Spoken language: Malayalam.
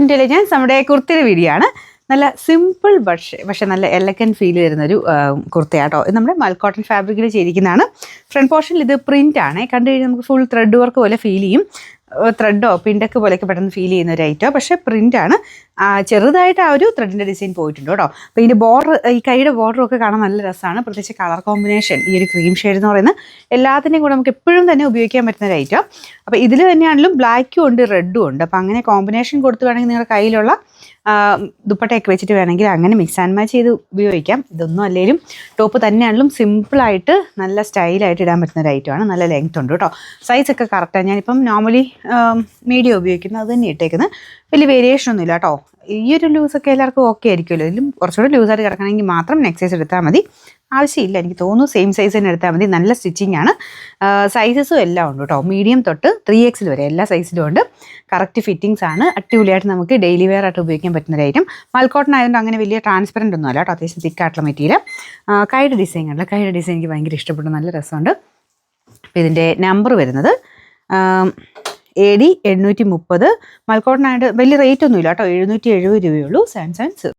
ഇന്റലിജൻസ് നമ്മുടെ കുർത്തിയുടെ വീഡിയോ ആണ്. നല്ല സിമ്പിൾ പക്ഷെ നല്ല എലഗൻറ്റ് ഫീൽ വരുന്നൊരു കുർത്തയാട്ടോ. ഇത് നമ്മുടെ മൽക്കോട്ടൺ ഫാബ്രിക്കിൽ ചെയ്തിരിക്കുന്നതാണ്. ഫ്രണ്ട് പോർഷനിൽ ഇത് പ്രിൻ്റ് ആണ്. കണ്ടു കഴിഞ്ഞാൽ നമുക്ക് ഫുൾ ത്രെഡ് വർക്ക് പോലെ ഫീൽ ചെയ്യും. ത്രെഡോ പിണ്ടൊക്കെ പോലെയൊക്കെ പെട്ടെന്ന് ഫീൽ ചെയ്യുന്ന ഒരു ഐറ്റോ. പക്ഷേ പ്രിൻ്റാണ്. ചെറുതായിട്ട് ആ ഒരു ത്രെഡിൻ്റെ ഡിസൈൻ പോയിട്ടുണ്ട് കേട്ടോ. അപ്പോൾ ഇതിൻ്റെ ബോർഡർ, ഈ കൈയുടെ ബോർഡറൊക്കെ കാണാൻ നല്ല രസമാണ്. പ്രത്യേകിച്ച് കളർ കോമ്പിനേഷൻ, ഈ ഒരു ക്രീം ഷെയ്ഡ് എന്ന് പറയുന്നത് എല്ലാത്തിൻ്റെയും കൂടെ നമുക്ക് എപ്പോഴും തന്നെ ഉപയോഗിക്കാൻ പറ്റുന്ന ഒരു ഐറ്റം. അപ്പോൾ ഇതിൽ തന്നെയാണെങ്കിലും ബ്ലാക്കും ഉണ്ട് റെഡും ഉണ്ട്. അപ്പോൾ അങ്ങനെ കോമ്പിനേഷൻ കൊടുത്ത് വേണമെങ്കിൽ നിങ്ങളുടെ കയ്യിലുള്ള ദുപ്പട്ടയൊക്കെ വെച്ചിട്ട് വേണമെങ്കിൽ അങ്ങനെ മിക്സ് ആൻഡ് മാച്ച് ചെയ്ത് ഉപയോഗിക്കാം. ഇതൊന്നും അല്ലെങ്കിലും ടോപ്പ് തന്നെയാണെങ്കിലും സിമ്പിളായിട്ട് നല്ല സ്റ്റൈലായിട്ട് ഇടാൻ പറ്റുന്ന ഒരു ഐറ്റമാണ്. നല്ല ലെങ്ത് ഉണ്ട് കേട്ടോ. സൈസൊക്കെ കറക്റ്റാണ്. ഞാനിപ്പം നോർമലി മീഡിയം ഉപയോഗിക്കുന്നത്, അത് തന്നെ ഇട്ടേക്കുന്നത്. വലിയ വേരിയേഷൻ ഒന്നുമില്ല കേട്ടോ. ഈ ഒരു ലൂസൊക്കെ എല്ലാവർക്കും ഓക്കെ ആയിരിക്കുമല്ലോ. ഇതിലും കുറച്ചുകൂടി ലൂസായിട്ട് കിടക്കണമെങ്കിൽ മാത്രം നെക്സ്റ്റ് സൈസ് എടുത്താൽ മതി. ആവശ്യമില്ല, എനിക്ക് തോന്നുന്നു സെയിം സൈസ് തന്നെ എടുത്താൽ മതി. നല്ല സ്റ്റിച്ചിങ് ആണ്. സൈസസും എല്ലാം ഉണ്ട് കേട്ടോ. മീഡിയം തൊട്ട് 3XL വരെ എല്ലാ സൈസിലും ഉണ്ട്. കറക്റ്റ് ഫിറ്റിങ്സ് ആണ്. അടിപൊളിയായിട്ട് നമുക്ക് ഡെയിലി വെയർ ആയിട്ട് ഉപയോഗിക്കാൻ പറ്റുന്ന ഒരു ഐറ്റം. മൽക്കോട്ടൺ ആയതുകൊണ്ട് അങ്ങനെ വലിയ ട്രാൻസ്പെറൻ്റ് ഒന്നും അല്ല കേട്ടോ. അത്യാവശ്യം തിക്കായിട്ടുള്ള മെറ്റീരിയൽ. കൈയുടെ ഡിസൈൻ കണ്ടല്ലോ. കൈയുടെ ഡിസൈൻ എനിക്ക് ഭയങ്കര ഇഷ്ടപ്പെട്ടു. നല്ല രസമുണ്ട്. അപ്പോൾ ഇതിൻ്റെ നമ്പർ വരുന്നത് AD 830. മൽക്കോട്ടൺ ആയിട്ട് വലിയ റേറ്റ് ഒന്നുമില്ല കേട്ടോ. 770 രൂപയുള്ളൂ. 770.